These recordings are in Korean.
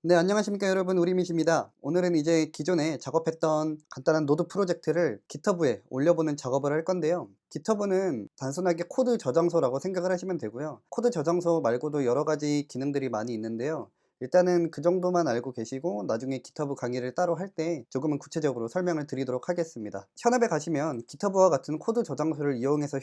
네, 안녕하십니까 여러분, 우리밋입니다. 오늘은 이제 기존에 작업했던 간단한 노드 프로젝트를 GitHub에 올려보는 작업을 할 건데요. GitHub는 단순하게 코드 저장소라고 생각을 하시면 되고요. 코드 저장소 말고도 여러 가지 기능들이 많이 있는데요. 일단은 그 정도만 알고 계시고 나중에 GitHub 강의를 따로 할 때 조금은 구체적으로 설명을 드리도록 하겠습니다. 현업에 가시면 GitHub와 같은 코드 저장소를 이용해서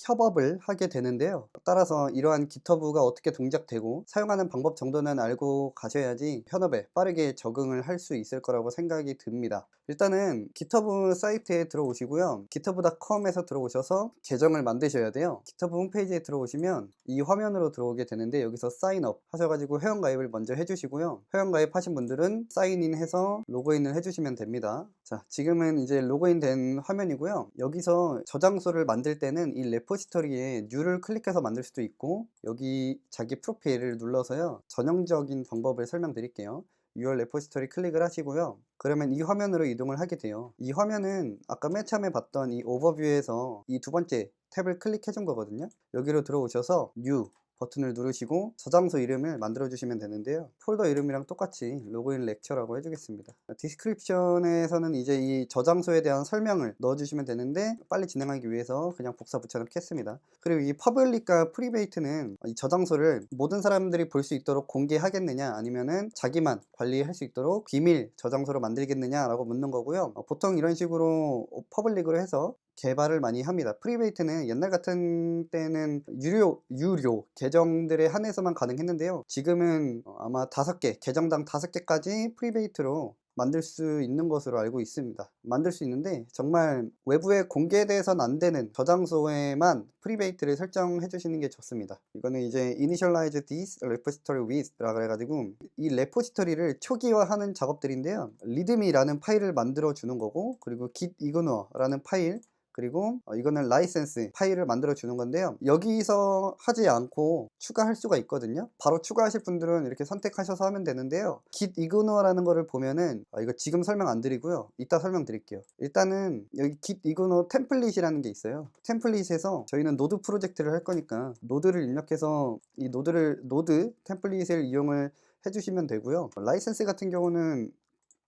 협업을 하게 되는데요. 따라서 이러한 GitHub가 어떻게 동작되고 사용하는 방법 정도는 알고 가셔야지 현업에 빠르게 적응을 할 수 있을 거라고 생각이 듭니다. 일단은 GitHub 사이트에 들어오시고요. github.com에서 들어오셔서 계정을 만드셔야 돼요. GitHub 홈페이지에 들어오시면 이 화면으로 들어오게 되는데, 여기서 사인업 하셔가지고 회원가입을 먼저 해주시고요. 회원가입 하신 분들은 사인인 해서 로그인을 해주시면 됩니다. 자, 지금은 이제 로그인 된 화면이고요. 여기서 저장소를 만들 때는 이 레포지터리에 New를 클릭해서 만들 수도 있고, 여기 자기 프로필을 눌러서요, 전형적인 방법을 설명드릴게요. Your 레포지터리 클릭을 하시고요. 그러면 이 화면으로 이동을 하게 돼요. 이 화면은 아까 맨 처음에 봤던 이 오버뷰에서 이 두 번째 탭을 클릭해 준 거거든요. 여기로 들어오셔서 New 버튼을 누르시고 저장소 이름을 만들어 주시면 되는데요. 폴더 이름이랑 똑같이 로그인 렉처라고 해주겠습니다. 디스크립션에서는 이제 이 저장소에 대한 설명을 넣어 주시면 되는데, 빨리 진행하기 위해서 그냥 복사 붙여 넣겠습니다. 그리고 이 퍼블릭과 프리베이트는 이 저장소를 모든 사람들이 볼 수 있도록 공개하겠느냐, 아니면은 자기만 관리할 수 있도록 비밀 저장소로 만들겠느냐 라고 묻는 거고요. 보통 이런 식으로 퍼블릭으로 해서 개발을 많이 합니다. 프리베이트는 옛날 같은 때는 유료 계정들에 한해서만 가능했는데요. 지금은 아마 5개, 계정당 5개까지 프리베이트로 만들 수 있는 것으로 알고 있습니다. 만들 수 있는데, 정말 외부에 공개돼선 안 되는 저장소에만 프리베이트를 설정해 주시는 게 좋습니다. 이거는 이제 initialize this repository with 라 그래가지고 이 레포지터리를 초기화하는 작업들인데요. readme라는 파일을 만들어 주는 거고, 그리고 gitignore 라는 파일, 그리고 이거는 라이센스 파일을 만들어 주는 건데요. 여기서 하지 않고 추가할 수가 있거든요. 바로 추가하실 분들은 이렇게 선택하셔서 하면 되는데요. gitignore 라는 거를 보면은 이거 지금 설명 안 드리고요, 이따 설명 드릴게요. 일단은 여기 gitignore 템플릿이라는 게 있어요. 템플릿에서 저희는 노드 프로젝트를 할 거니까 노드를 입력해서 이 노드 템플릿을 이용을 해주시면 되고요. 라이센스 같은 경우는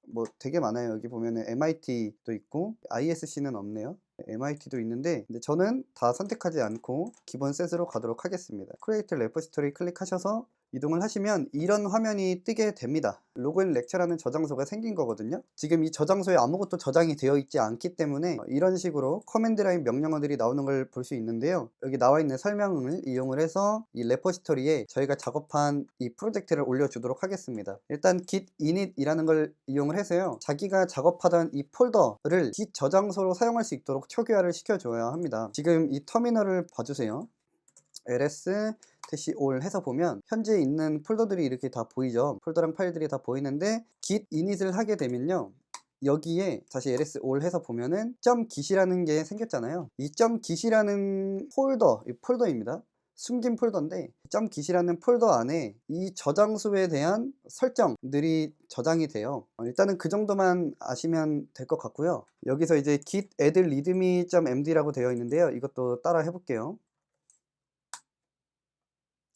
뭐 되게 많아요. 여기 보면은 MIT도 있고 ISC는 없네요. MIT도 있는데, 근데 저는 다 선택하지 않고 기본 셋으로 가도록 하겠습니다. Create Repository 클릭하셔서 이동을 하시면 이런 화면이 뜨게 됩니다. 로그인 렉처라는 저장소가 생긴 거거든요. 지금 이 저장소에 아무것도 저장이 되어 있지 않기 때문에 이런 식으로 커맨드 라인 명령어들이 나오는 걸 볼 수 있는데요. 여기 나와 있는 설명을 이용을 해서 이 레포지터리에 저희가 작업한 이 프로젝트를 올려주도록 하겠습니다. 일단 git init 이라는 걸 이용을 해서요, 자기가 작업하던 이 폴더를 git 저장소로 사용할 수 있도록 초기화를 시켜줘야 합니다. 지금 이 터미널을 봐주세요. ls-all 해서 보면 현재 있는 폴더들이 이렇게 다 보이죠. 폴더랑 파일들이 다 보이는데, git init을 하게 되면요, 여기에 다시 ls-all 해서 보면은 .git이라는 게 생겼잖아요. 이 .git이라는 폴더입니다. 숨긴 폴더인데, .git이라는 폴더 안에 이 저장소에 대한 설정들이 저장이 돼요. 일단은 그 정도만 아시면 될 것 같고요. 여기서 이제 git add readme.md라고 되어 있는데요. 이것도 따라 해볼게요.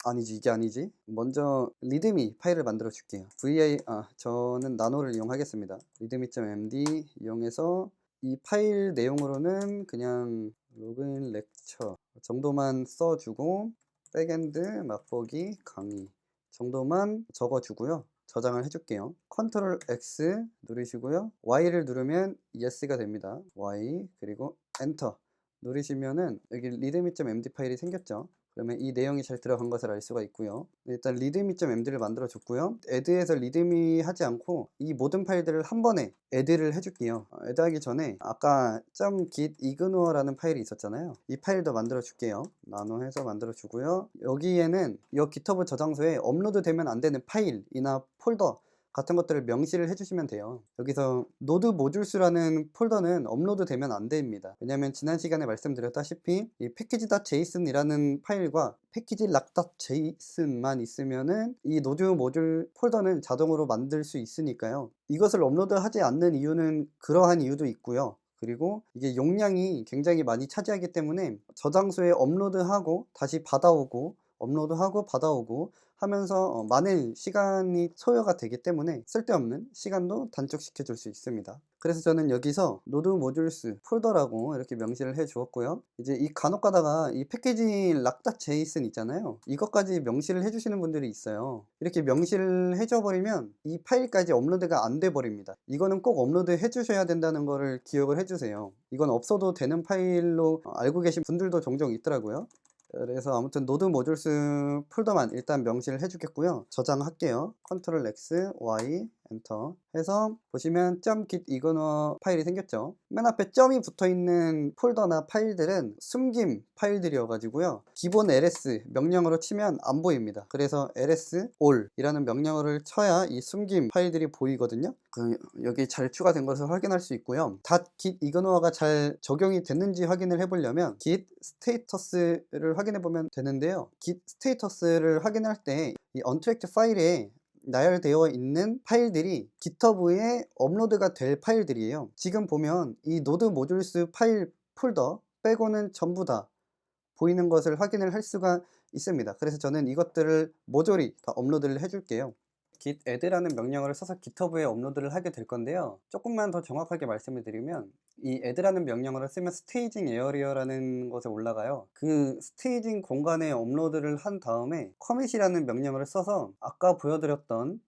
아니지, 이게 아니지. 먼저 리드미 파일을 만들어 줄게요. 저는 나노를 이용하겠습니다. readme.md 이용해서 이 파일 내용으로는 그냥 로그인 렉처 정도만 써주고, 백엔드 맛보기 강의 정도만 적어주고요. 저장을 해줄게요. 컨트롤 X 누르시고요. Y를 누르면 yes가 됩니다. Y, 그리고 엔터 누르시면은 여기 readme.md 파일이 생겼죠. 그러면 이 내용이 잘 들어간 것을 알 수가 있고요. 일단 readme.md를 만들어 줬고요. add에서 readme 하지 않고 이 모든 파일들을 한 번에 add를 해줄게요. add 하기 전에 아까 .gitignore 라는 파일이 있었잖아요. 이 파일도 만들어 줄게요. 나노 해서 만들어 주고요. 여기에는 이 GitHub 저장소에 업로드 되면 안 되는 파일이나 폴더 같은 것들을 명시를 해주시면 돼요. 여기서 노드 모듈스라는 폴더는 업로드 되면 안 됩니다. 왜냐면 지난 시간에 말씀드렸다시피 이 package.json 이라는 파일과 package.lock.json만 있으면은 이 노드 모듈 폴더는 자동으로 만들 수 있으니까요. 이것을 업로드 하지 않는 이유는 그러한 이유도 있고요. 그리고 이게 용량이 굉장히 많이 차지하기 때문에 저장소에 업로드하고 다시 받아오고, 업로드하고 받아오고 하면서 많은 시간이 소요가 되기 때문에 쓸데없는 시간도 단축시켜 줄 수 있습니다. 그래서 저는 여기서 노드 모듈스 폴더라고 이렇게 명시를 해 주었고요. 이제 이 간혹 가다가 이 패키지 락.json 있잖아요. 이것까지 명시를 해 주시는 분들이 있어요. 이렇게 명시를 해줘 버리면 이 파일까지 업로드가 안 돼 버립니다. 이거는 꼭 업로드 해 주셔야 된다는 거를 기억을 해 주세요. 이건 없어도 되는 파일로 알고 계신 분들도 종종 있더라고요. 그래서 아무튼 노드 모듈스 폴더만 일단 명시를 해 주겠고요. 저장할게요. 컨트롤 X, Y, 엔터 해서 보시면 .git 이거너 파일이 생겼죠. 맨 앞에 점이 붙어 있는 폴더나 파일들은 숨김 파일들이어 가지고요. 기본 ls 명령어로 치면 안 보입니다. 그래서 ls all 이라는 명령어를 쳐야 이 숨김 파일들이 보이거든요. 여기 잘 추가된 것을 확인할 수 있고요. .git 이거너가 잘 적용이 됐는지 확인을 해 보려면 git 스테이터스를 확인해 보면 되는데요. git 스테이터스를 확인할 때 이 untracked 파일에 나열되어 있는 파일들이 GitHub에 업로드가 될 파일들이에요. 지금 보면 이 노드 모듈스 파일 폴더 빼고는 전부 다 보이는 것을 확인을 할 수가 있습니다. 그래서 저는 이것들을 모조리 다 업로드를 해 줄게요. git add라는 명령어를 써서 GitHub에 업로드를 하게 될 건데요. 조금만 더 정확하게 말씀을 드리면 이 add라는 명령어를 쓰면 스테이징 에어리어라는 것에 올라가요. 그 스테이징 공간에 업로드를 한 다음에 commit 이라는 명령어를 써서 아까 보여드렸던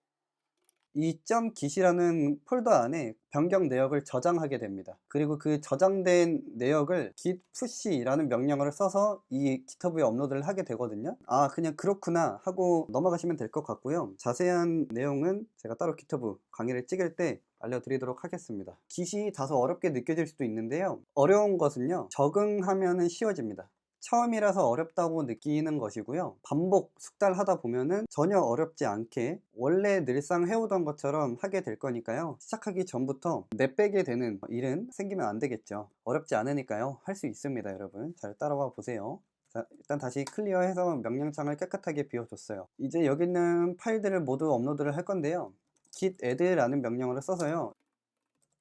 이 .git이라는 폴더 안에 변경 내역을 저장하게 됩니다. 그리고 그 저장된 내역을 git push라는 명령어를 써서 이 GitHub에 업로드를 하게 되거든요. 아, 그냥 그렇구나 하고 넘어가시면 될 것 같고요. 자세한 내용은 제가 따로 GitHub 강의를 찍을 때 알려드리도록 하겠습니다. git이 다소 어렵게 느껴질 수도 있는데요. 어려운 것은요, 적응하면 쉬워집니다. 처음이라서 어렵다고 느끼는 것이고요. 반복 숙달하다 보면은 전혀 어렵지 않게 원래 늘상 해오던 것처럼 하게 될 거니까요. 시작하기 전부터 내빼게 되는 일은 생기면 안 되겠죠. 어렵지 않으니까요. 할 수 있습니다, 여러분. 잘 따라와 보세요. 자, 일단 다시 클리어해서 명령창을 깨끗하게 비워줬어요. 이제 여기 있는 파일들을 모두 업로드를 할 건데요. git add라는 명령어를 써서요.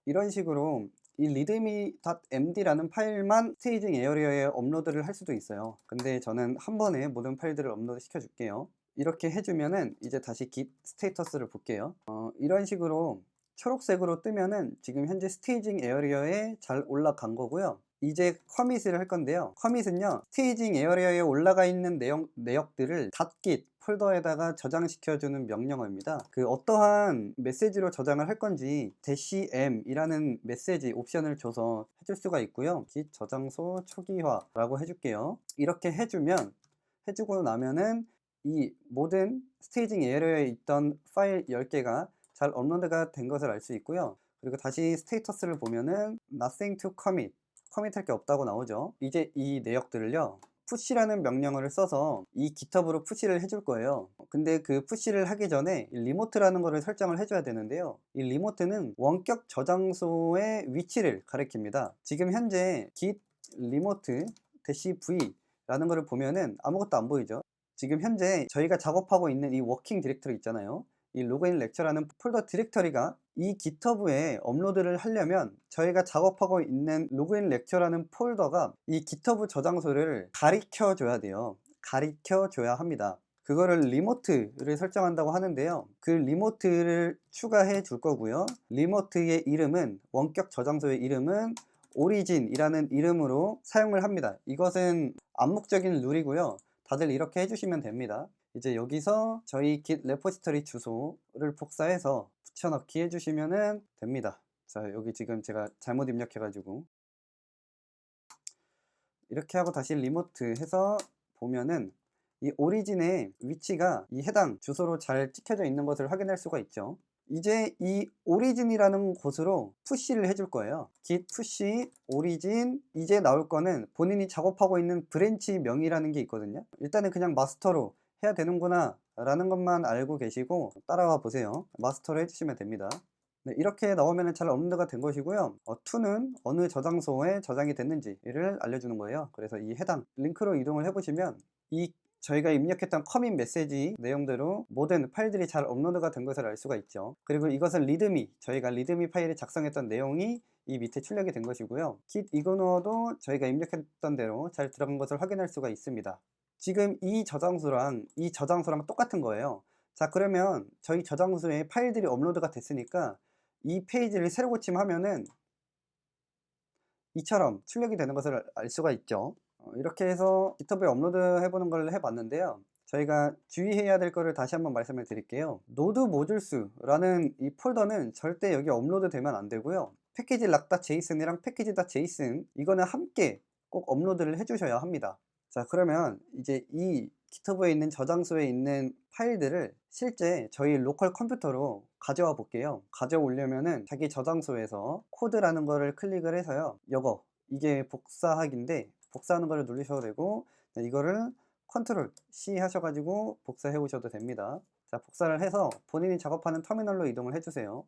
이런 식으로 이 readme.md라는 파일만 스테이징 에어리어에 업로드를 할 수도 있어요. 근데 저는 한 번에 모든 파일들을 업로드 시켜 줄게요. 이렇게 해주면은 이제 다시 git 스테이터스를 볼게요. 이런 식으로 초록색으로 뜨면은 지금 현재 스테이징 에어리어에 잘 올라간 거고요. 이제 커밋을 할 건데요. 커밋은요, 스테이징 에어리어에 올라가 있는 내역들을 .git 폴더에다가 저장시켜주는 명령어입니다. 그 어떠한 메시지로 저장을 할 건지 -m 이라는 메시지 옵션을 줘서 해줄 수가 있고요. git 저장소 초기화라고 해줄게요. 이렇게 해주고 나면은 이 모든 스테이징 에어리어에 있던 파일 10개가 잘 업로드가 된 것을 알 수 있고요. 그리고 다시 스테이터스를 보면은 nothing to commit, 커밋할 게 없다고 나오죠. 이제 이 내역들을요, push라는 명령어를 써서 이 GitHub으로 푸시를 해줄 거예요. 근데 그 푸시를 하기 전에 리모트라는 거를 설정을 해줘야 되는데요. 이 리모트는 원격 저장소의 위치를 가리킵니다. 지금 현재 git remote -v 라는 거를 보면은 아무것도 안 보이죠. 지금 현재 저희가 작업하고 있는 이 워킹 디렉터리 있잖아요. 이 로그인 렉처라는 폴더 디렉터리가 이 GitHub에 업로드를 하려면 저희가 작업하고 있는 로그인 렉처라는 폴더가 이 GitHub 저장소를 가리켜 줘야 돼요. 가리켜 줘야 합니다. 그거를 리모트를 설정한다고 하는데요. 그 리모트를 추가해 줄 거고요. 리모트의 이름은, 원격 저장소의 이름은 오리진이라는 이름으로 사용을 합니다. 이것은 암묵적인 룰이고요. 다들 이렇게 해주시면 됩니다. 이제 여기서 저희 git 레포지터리 주소를 복사해서 붙여넣기 해주시면 됩니다. 자, 여기 지금 제가 잘못 입력해가지고 이렇게 하고 다시 리모트 해서 보면은 이 오리진의 위치가 이 해당 주소로 잘 찍혀져 있는 것을 확인할 수가 있죠. 이제 이 오리진이라는 곳으로 푸시를 해줄 거예요. git push origin. 이제 나올 거는 본인이 작업하고 있는 브랜치 명이라는 게 있거든요. 일단은 그냥 마스터로 해야 되는구나 라는 것만 알고 계시고 따라와 보세요. 마스터로 해주시면 됩니다. 네, 이렇게 나오면 잘 업로드가 된 것이고요. to는 어느 저장소에 저장이 됐는지를 알려주는 거예요. 그래서 이 해당 링크로 이동을 해보시면 이 저희가 입력했던 커밋 메시지 내용대로 모든 파일들이 잘 업로드가 된 것을 알 수가 있죠. 그리고 이것은 리드미, 저희가 리드미 파일을 작성했던 내용이 이 밑에 출력이 된 것이고요. git 이그노도 저희가 입력했던 대로 잘 들어간 것을 확인할 수가 있습니다. 지금 이 저장소랑 이 저장소랑 똑같은 거예요. 자, 그러면 저희 저장소에 파일들이 업로드가 됐으니까 이 페이지를 새로 고침하면은 이처럼 출력이 되는 것을 알 수가 있죠. 이렇게 해서 GitHub에 업로드 해보는 걸 해봤는데요. 저희가 주의해야 될 거를 다시 한번 말씀을 드릴게요. 노드 모듈수라는 이 폴더는 절대 여기 업로드 되면 안 되고요. 패키지 락.json이랑 패키지.json 이거는 함께 꼭 업로드를 해주셔야 합니다. 자, 그러면 이제 이 GitHub에 있는 저장소에 있는 파일들을 실제 저희 로컬 컴퓨터로 가져와 볼게요. 가져오려면은 자기 저장소에서 코드라는 거를 클릭을 해서요. 이게 복사하기인데 복사하는 거를 누르셔도 되고, 이거를 컨트롤 C 하셔가지고 복사해 오셔도 됩니다. 자, 복사를 해서 본인이 작업하는 터미널로 이동을 해주세요.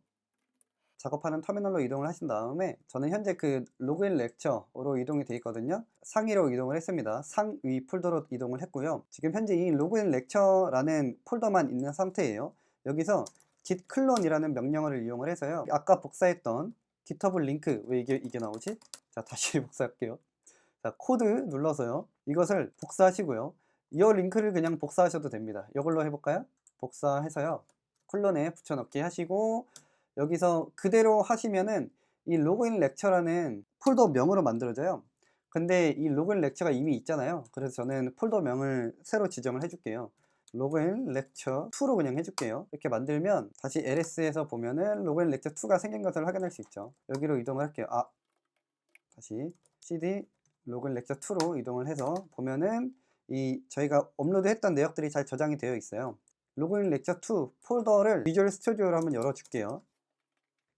작업하는 터미널로 이동을 하신 다음에 저는 현재 그 로그인 렉처로 이동이 되어 있거든요. 상위로 이동을 했습니다. 상위 폴더로 이동을 했고요. 지금 현재 이 로그인 렉처라는 폴더만 있는 상태예요. 여기서 git 클론이라는 명령어를 이용을 해서요. 아까 복사했던 GitHub 링크, 왜 이게 나오지? 자, 다시 복사할게요. 자, 코드 눌러서요. 이것을 복사하시고요. 이 링크를 그냥 복사하셔도 됩니다. 이걸로 해볼까요? 복사해서요. 콜론에 붙여넣기 하시고, 여기서 그대로 하시면은 이 로그인 렉처라는 폴더 명으로 만들어져요. 근데 이 로그인 렉처가 이미 있잖아요. 그래서 저는 폴더 명을 새로 지정을 해줄게요. 로그인 렉처 2로 그냥 해줄게요. 이렇게 만들면 다시 LS에서 보면은 로그인 렉처 2가 생긴 것을 확인할 수 있죠. 여기로 이동을 할게요. 다시 cd 로그인 렉처 2로 이동을 해서 보면은 이 저희가 업로드했던 내역들이 잘 저장이 되어 있어요. 로그인 렉처 2 폴더를 비주얼 스튜디오로 한번 열어줄게요.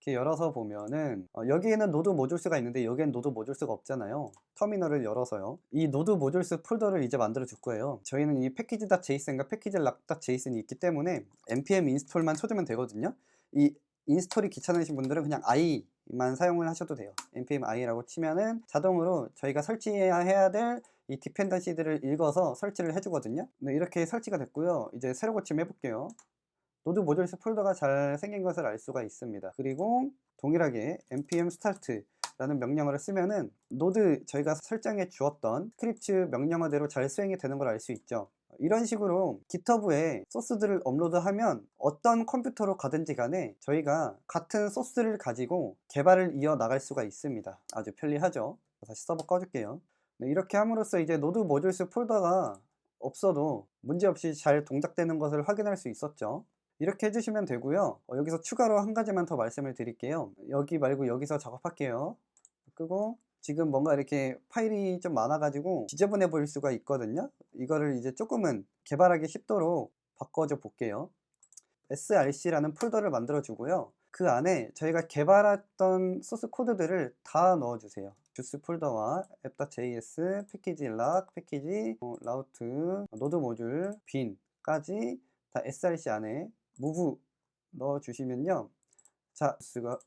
이렇게 열어서 보면은 여기에는 노드 모듈스가 있는데 여기엔 노드 모듈스가 없잖아요. 터미널을 열어서요. 이 노드 모듈스 폴더를 이제 만들어 줄 거예요. 저희는 이 패키지.json과 패키지.락.json이 있기 때문에 npm 인스톨만 쳐주면 되거든요. 이 인스톨이 귀찮으신 분들은 그냥 i만 사용을 하셔도 돼요. npm i라고 치면은 자동으로 저희가 설치해야 될 이 디펜던시들을 읽어서 설치를 해주거든요. 네, 이렇게 설치가 됐고요. 이제 새로 고침 해볼게요. 노드 모듈스 폴더가 잘 생긴 것을 알 수가 있습니다. 그리고 동일하게 npm start라는 명령어를 쓰면은 노드 저희가 설정해 주었던 스크립트 명령어대로 잘 수행이 되는 걸 알 수 있죠. 이런 식으로 GitHub에 소스들을 업로드하면 어떤 컴퓨터로 가든지 간에 저희가 같은 소스를 가지고 개발을 이어 나갈 수가 있습니다. 아주 편리하죠. 다시 서버 꺼줄게요. 네, 이렇게 함으로써 이제 노드 모듈스 폴더가 없어도 문제없이 잘 동작되는 것을 확인할 수 있었죠. 이렇게 해주시면 되고요. 여기서 추가로 한 가지만 더 말씀을 드릴게요. 여기 말고 여기서 작업할게요. 끄고 지금 뭔가 이렇게 파일이 좀 많아가지고 지저분해 보일 수가 있거든요. 이거를 이제 조금은 개발하기 쉽도록 바꿔줘 볼게요. src라는 폴더를 만들어 주고요. 그 안에 저희가 개발했던 소스 코드들을 다 넣어 주세요. 주스 폴더와 app.js, 패키지 락, 패키지 라우트, 노드 모듈, 빈까지 다 src 안에 move 넣어 주시면요. 자, 주스가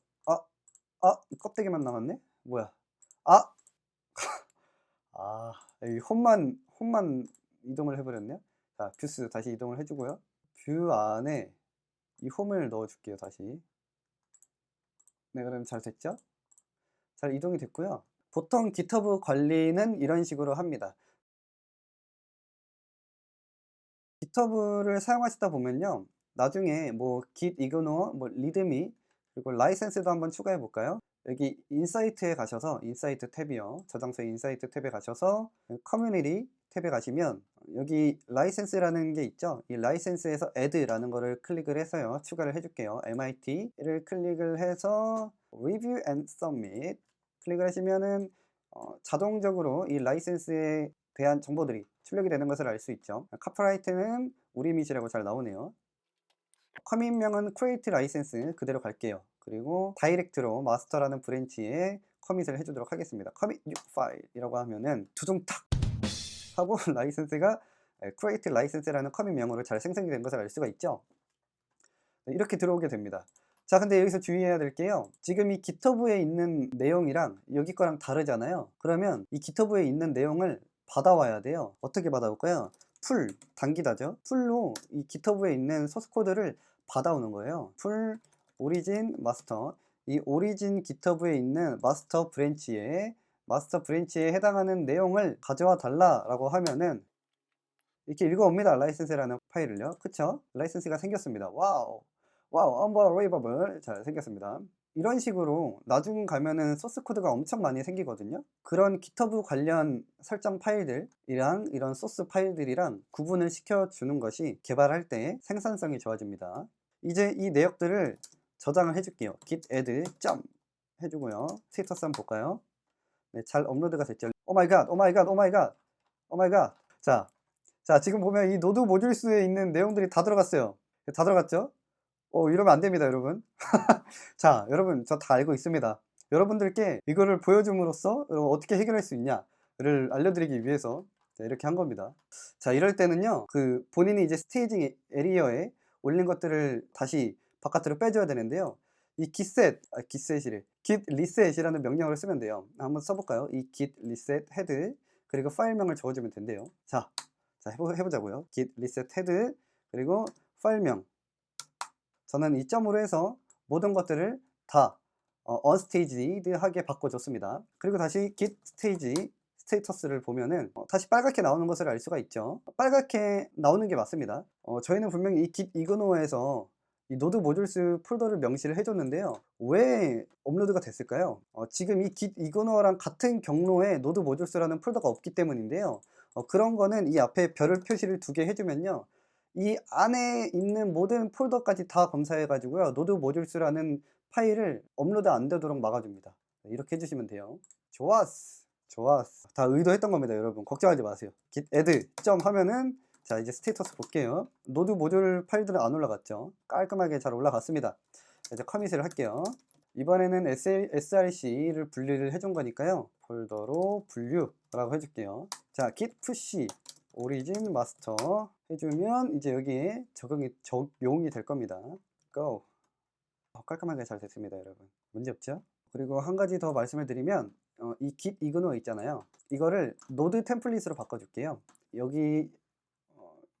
이 껍데기만 남았네? 뭐야? 아! 이 홈만 이동을 해버렸네요. 자, 뷰스 다시 이동을 해주고요. 뷰 안에 이 홈을 넣어줄게요, 다시. 네, 그럼 잘 됐죠? 잘 이동이 됐고요. 보통 GitHub 관리는 이런 식으로 합니다. GitHub를 사용하시다 보면요. 나중에 뭐 git ignore, 뭐 readme, 그리고 라이센스도 한번 추가해 볼까요? 여기 인사이트에 가셔서 인사이트 탭이요. 저장소의 인사이트 탭에 가셔서 커뮤니티 탭에 가시면 여기 라이센스라는 게 있죠. 이 라이센스에서 add라는 거를 클릭을 해서요. 추가를 해줄게요. mit를 클릭을 해서 review and submit 클릭을 하시면은 자동적으로 이 라이센스에 대한 정보들이 출력이 되는 것을 알 수 있죠. 카프라이트는 우리밋이라고 잘 나오네요. 커밋명은 create license 그대로 갈게요. 그리고 다이렉트로 마스터라는 브랜치에 커밋을 해주도록 하겠습니다. commit new file이라고 하면은 두둥탁 하고 라이센스가 create license라는 커밋명으로 잘 생성이 된 것을 알 수가 있죠. 이렇게 들어오게 됩니다. 자, 근데 여기서 주의해야 될 게요. 지금 이 GitHub에 있는 내용이랑 여기 거랑 다르잖아요. 그러면 이 GitHub에 있는 내용을 받아와야 돼요. 어떻게 받아올까요? 풀, 당기다죠. 풀로 이 GitHub에 있는 소스 코드를 받아오는 거예요. 풀 오리진 마스터. 이 오리진 GitHub에 있는 마스터 브랜치에 해당하는 내용을 가져와 달라라고 하면은 이렇게 읽어옵니다. 라이센스라는 파일을요. 그쵸? 라이센스가 생겼습니다. 와우. 와우, unbelievable. 잘 생겼습니다. 이런 식으로 나중 가면은 소스 코드가 엄청 많이 생기거든요. 그런 GitHub 관련 설정 파일들이랑 이런 소스 파일들이랑 구분을 시켜주는 것이 개발할 때 생산성이 좋아집니다. 이제 이 내역들을 저장을 해줄게요. git add 점 해주고요. 스테이터스 한번 볼까요? 네, 잘 업로드가 됐죠. 오 마이 갓, 오 마이 갓, 오 마이 갓, 오 마이 갓. 자, 지금 보면 이 노드 모듈스에 있는 내용들이 다 들어갔어요. 다 들어갔죠? 이러면 안 됩니다, 여러분. 자, 여러분, 저 다 알고 있습니다. 여러분들께 이거를 보여줌으로써 어떻게 해결할 수 있냐를 알려드리기 위해서 이렇게 한 겁니다. 자, 이럴 때는요, 그 본인이 이제 스테이징 에리어에 올린 것들을 다시 바깥으로 빼줘야 되는데요. 이 gitset이래. git reset이라는 명령어를 쓰면 돼요. 한번 써볼까요? 이 git reset head 그리고 파일명을 적어주면 된대요. 자, 해보자고요. git reset head 그리고 파일명. 저는 이 점으로 해서 모든 것들을 다 unstaged하게 바꿔줬습니다. 그리고 다시 git stage 스테이터스를 보면은 다시 빨갛게 나오는 것을 알 수가 있죠. 빨갛게 나오는 게 맞습니다. 저희는 분명히 이 git ignno에서 이 노드 모듈스 폴더를 명시를 해줬는데요. 왜 업로드가 됐을까요? 지금 이 git ignno랑 같은 경로에 노드 모듈스라는 폴더가 없기 때문인데요. 그런 거는 이 앞에 별을 표시를 2개 해주면요. 이 안에 있는 모든 폴더까지 다 검사해 가지고요. 노드 모듈스라는 파일을 업로드 안 되도록 막아줍니다. 이렇게 해주시면 돼요. 좋았어. 좋았어. 다 의도했던 겁니다, 여러분. 걱정하지 마세요. git add 점 하면은 자, 이제 스테이터스 볼게요. 노드 모듈 파일들은 안 올라갔죠. 깔끔하게 잘 올라갔습니다. 이제 커밋을 할게요. 이번에는 src를 분리를 해준 거니까요. 폴더로 분류라고 해줄게요. 자, git push origin master 해주면 이제 여기에 적용이 될 겁니다. go. 깔끔하게 잘 됐습니다, 여러분. 문제 없죠? 그리고 한 가지 더 말씀을 드리면 이 git ignore 있잖아요. 이거를 노드 템플릿으로 바꿔줄게요. 여기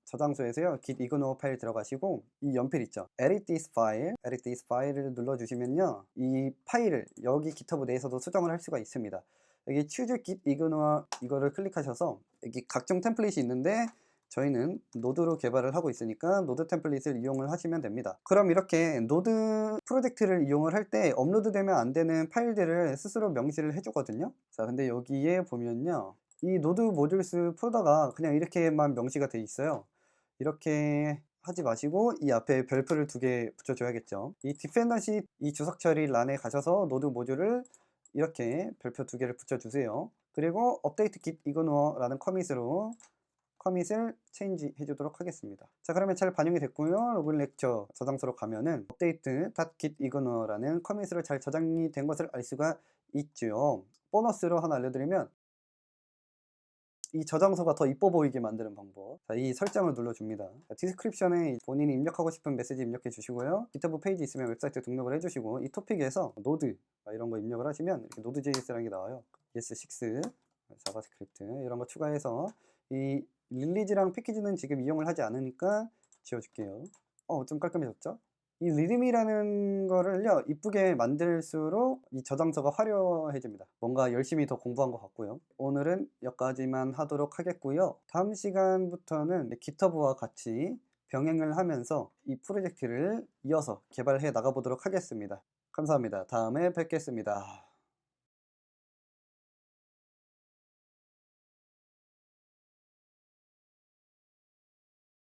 저장소에서요, git ignore 파일 들어가시고 이 연필 있죠, edit this file을 눌러주시면요, 이 파일을 여기 GitHub 내에서도 수정을 할 수가 있습니다. 여기 choose git ignore 이거를 클릭하셔서 여기 각종 템플릿이 있는데 저희는 노드로 개발을 하고 있으니까 노드 템플릿을 이용을 하시면 됩니다. 그럼 이렇게 노드 프로젝트를 이용을 할 때 업로드 되면 안 되는 파일들을 스스로 명시를 해주거든요. 자, 근데 여기에 보면요, 이 노드 모듈스 폴더가 그냥 이렇게만 명시가 돼 있어요. 이렇게 하지 마시고 이 앞에 별표를 2개 붙여줘야겠죠. 이 디펜던시 이 주석 처리 란에 가셔서 노드 모듈을 이렇게 별표 2개를 붙여주세요. 그리고 업데이트 git ignnore라는 커밋을 체인지 해주도록 하겠습니다. 자, 그러면 잘 반영이 됐고요. 로그인 렉처 저장소로 가면은 update.git ignnore라는 커밋으로 잘 저장이 된 것을 알 수가 있죠. 보너스로 하나 알려드리면 이 저장소가 더 이뻐 보이게 만드는 방법. 자, 이 설정을 눌러줍니다. 디스크립션에 본인이 입력하고 싶은 메시지 입력해 주시고요. GitHub 페이지 있으면 웹사이트 등록을 해주시고 이 토픽에서 노드 이런 거 입력을 하시면 이렇게 노드.js라는 게 나와요. ES6, 자바스크립트 이런 거 추가해서 이 릴리즈랑 패키지는 지금 이용을 하지 않으니까 지워줄게요. 좀 깔끔해졌죠? 이 리듬이라는 거를요, 이쁘게 만들수록 이 저장소가 화려해집니다. 뭔가 열심히 더 공부한 것 같고요. 오늘은 여기까지만 하도록 하겠고요. 다음 시간부터는 GitHub와 같이 병행을 하면서 이 프로젝트를 이어서 개발해 나가보도록 하겠습니다. 감사합니다. 다음에 뵙겠습니다.